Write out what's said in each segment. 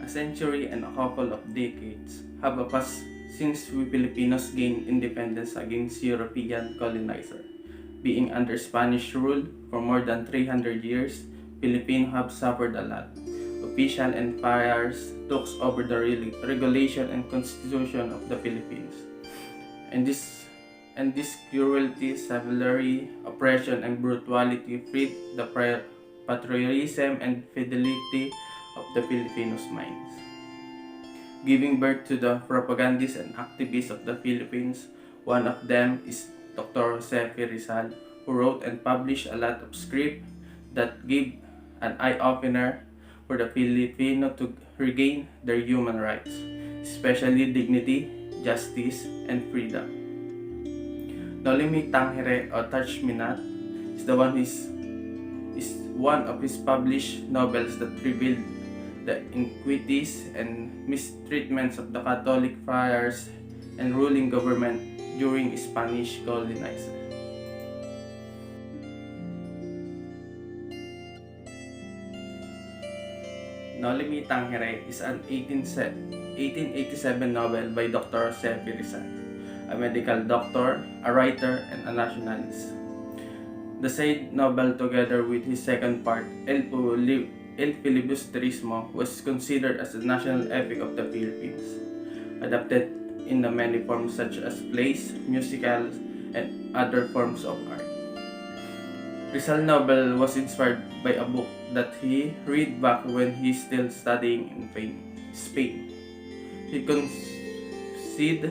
A century and a couple of decades have passed since we Filipinos gained independence against European colonizer. Being under Spanish rule for more than 300 years, Filipinos have suffered a lot. Official empires took over the regulation and constitution of the Philippines. And this cruelty, slavery, oppression, and brutality freed the patriotism and fidelity of the Filipinos' minds. Giving birth to the propagandists and activists of the Philippines, one of them is Dr. Jose Rizal, who wrote and published a lot of script that gave an eye-opener for the Filipino to regain their human rights, especially dignity, justice, and freedom. Noli Tangere or Touch Me Not is one of his published novels that revealed the iniquities and mistreatments of the Catholic friars and ruling government during Spanish colonization. Noli Tangere is an 1887 novel by Dr. Jose Rizal, a medical doctor, a writer, and a nationalist. The said novel, together with his second part, El Filibusterismo, was considered as the national epic of the Philippines, adapted in the many forms such as plays, musicals, and other forms of art. Rizal's novel was inspired by a book that he read back when he still studying in Spain. He conceived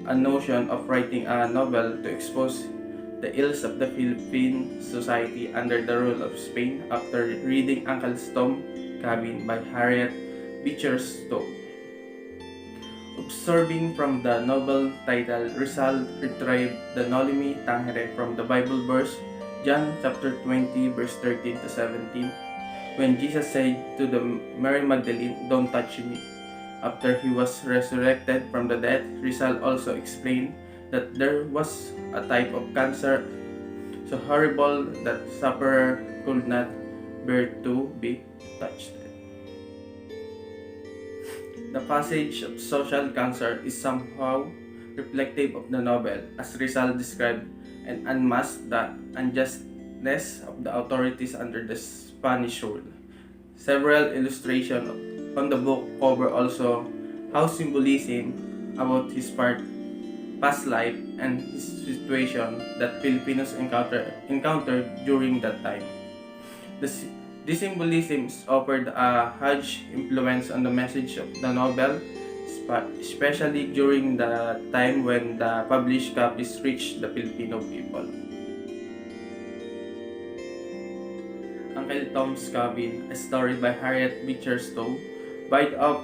a notion of writing a novel to expose the ills of the Philippine society under the rule of Spain after reading Uncle Tom's Cabin by Harriet Beecher Stowe. Observing from the novel title, Rizal retrieved the Noli Tangere from the Bible verse John chapter 20 verse 13 to 17, when Jesus said to the Mary Magdalene, "Don't touch me." After he was resurrected from the dead, Rizal also explained that there was a type of cancer so horrible that sufferer could not bear to be touched. The passage of social cancer is somehow reflective of the novel, as Rizal described and unmasked the unjustness of the authorities under the Spanish rule. Several illustrations on the book cover also how symbolism about his past life and his situation that Filipinos encountered during that time. This symbolism offered a huge influence on the message of the novel, especially during the time when the published copies reached the Filipino people. Uncle Tom's Cabin, a story by Harriet Beecher Stowe, buoyed up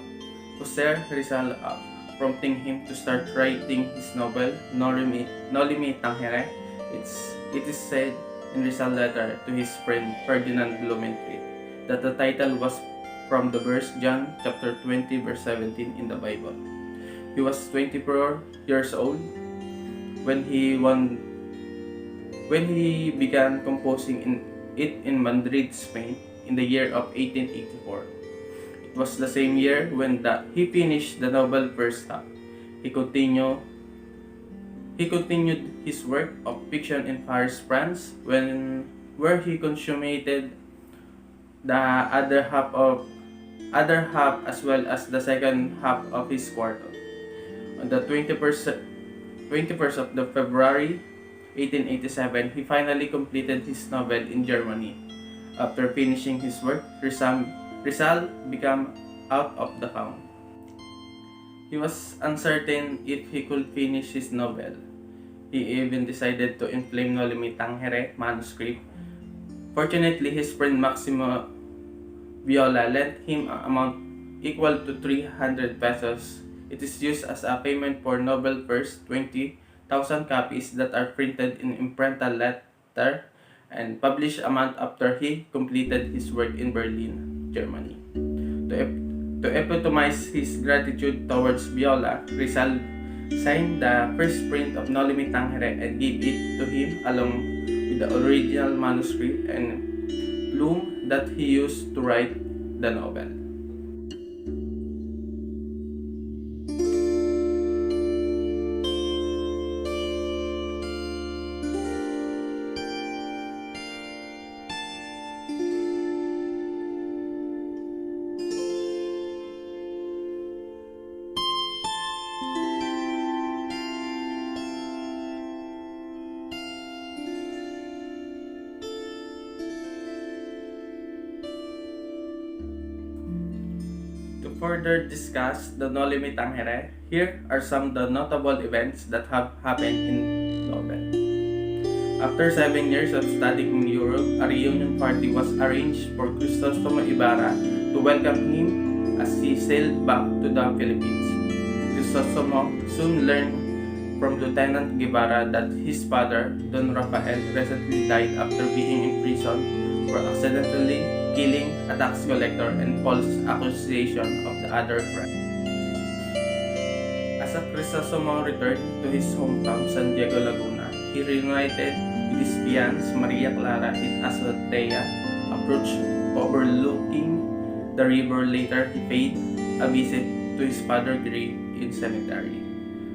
Jose Rizal up, prompting him to start writing his novel, Noli Tangere. It is said in Rizal's letter to his friend Ferdinand Blumentritt that the title was from the verse John chapter 20 verse 17 in the Bible. He was 24 years old when he began composing in Madrid, Spain in the year of 1884. It was the same year when he finished the novel first half. He continued his work of fiction in Paris, France, where he consummated the other half as well as the second half of his quarto. On the 21st of February 1887, he finally completed his novel in Germany. After finishing his work, Rizal became out of the count. He was uncertain if he could finish his novel. He even decided to inflame Noli Tangere manuscript. Fortunately, his friend Maximo Viola lent him an amount equal to 300 pesos. It is used as a payment for novel first 20,000 copies that are printed in imprenta letter and published a month after he completed his work in Berlin, Germany. To epitomize his gratitude towards Viola, Rizal signed the first print of Noli Tangere and gave it to him along with the original manuscript and plume that he used to write the novel. further discuss the Noli Tangere, here are some of the notable events that have happened in Nobel. After 7 years of studying in Europe, a reunion party was arranged for Crisostomo Ibarra to welcome him as he sailed back to the Philippines. Crisostomo soon learned from Lieutenant Guevara that his father, Don Rafael, recently died after being imprisoned for accidentally killing a tax collector and false accusation of the other crime. As a Crisostomo returned to his hometown, San Diego, Laguna, he reunited with his fiancée Maria Clara in Azotea approach overlooking the river. Later, he paid a visit to his father's grave in cemetery,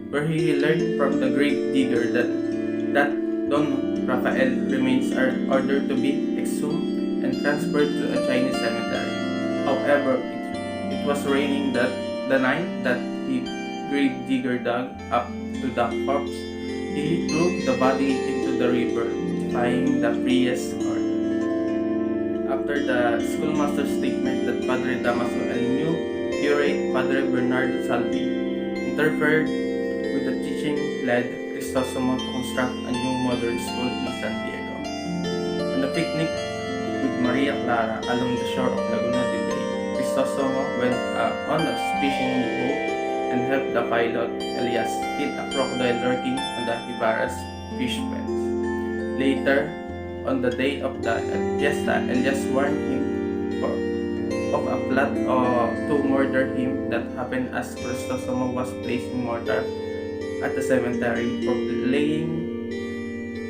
where he learned from the grave digger that Don Rafael remains are ordered to be exhumed and transferred to a Chinese cemetery. However, it was raining the night that the grave digger dug up to the corpse. He threw the body into the river, defying the priest's order. After the schoolmaster's statement that Padre Damaso and new curate Padre Bernardo Salvi interfered with the teaching led Crisostomo to construct a new modern school in San Diego. On a picnic with Maria Clara along the shore of Laguna de Bay, Crisostomo went on a fishing boat and helped the pilot, Elias, hit a crocodile lurking on the Ibarra's fish pens. Later, on the day of the fiesta, Elias warned him of a plot to murder him that happened as Crisostomo was placing mortar at the cemetery for laying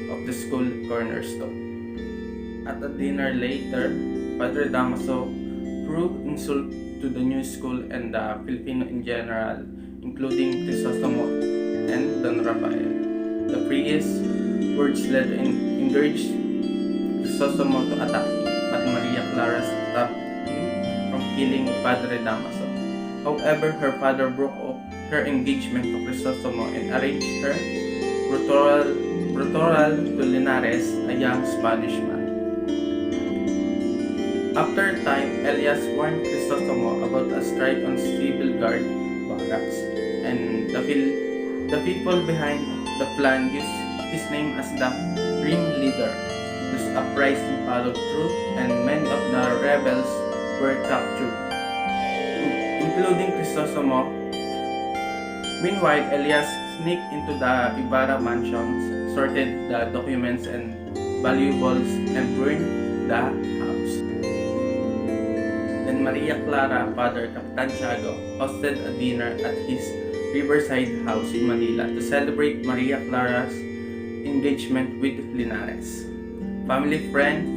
of the school cornerstone. At a dinner later, Padre Damaso threw insult to the new school and the Filipino in general, including Crisostomo and Don Rafael. The priest's words led and encouraged Crisostomo to attack him, but Maria Clara stopped him from killing Padre Damaso. However, her father broke off her engagement to Crisostomo and arranged her betrothal to Linares, a young Spanish man. After a time, Elias warned Crisostomo about a strike on civil guard barracks, and the people behind the plan used his name as the ringleader. This uprising followed through, and many of the rebels were captured, including Crisostomo. Meanwhile, Elias sneaked into the Ibarra mansions, sorted the documents and valuables, and burned the house. Then Maria Clara, Father Capitan Tiago, hosted a dinner at his riverside house in Manila to celebrate Maria Clara's engagement with Linares. Family, friends,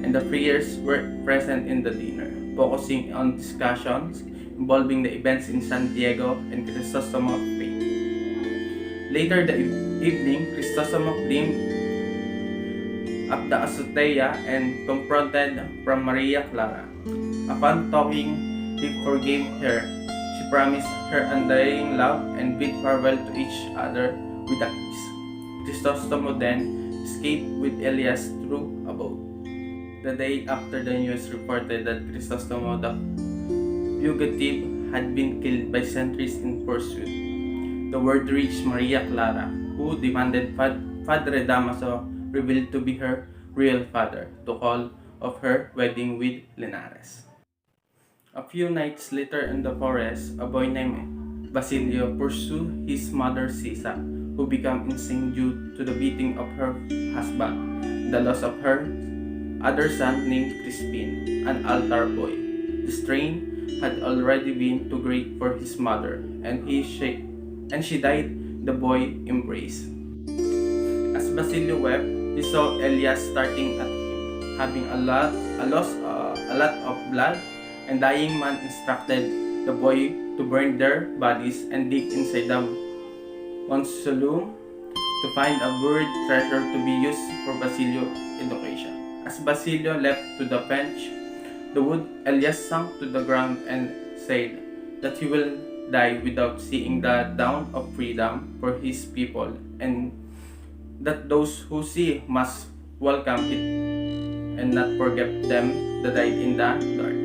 and the friars were present in the dinner, focusing on discussions involving the events in San Diego and Crisostomo's fate. Later the evening, Crisostomo climbed up the azotea and confronted from Maria Clara. Upon talking, he forgave her. She promised her undying love and bid farewell to each other with a kiss. Crisostomo then escaped with Elias through a boat. The day after, the news reported that Crisostomo, the fugitive, had been killed by sentries in pursuit. The word reached Maria Clara, who demanded Padre Damaso revealed to be her real father to call of her wedding with Linares. A few nights later in the forest, a boy named Basilio pursued his mother Sisa, who became insane due to the beating of her husband, the loss of her other son named Crispin, an altar boy. The strain had already been too great for his mother, and she died. The boy embraced. As Basilio wept, he saw Elias starting at him, having a lot of blood, and dying man instructed the boy to burn their bodies and dig inside the mausoleum to find a buried treasure to be used for Basilio's education. As Basilio left to the bench, the wood, Elias sank to the ground and said that he will die without seeing the dawn of freedom for his people, and that those who see must welcome it and not forget them that died in the dark.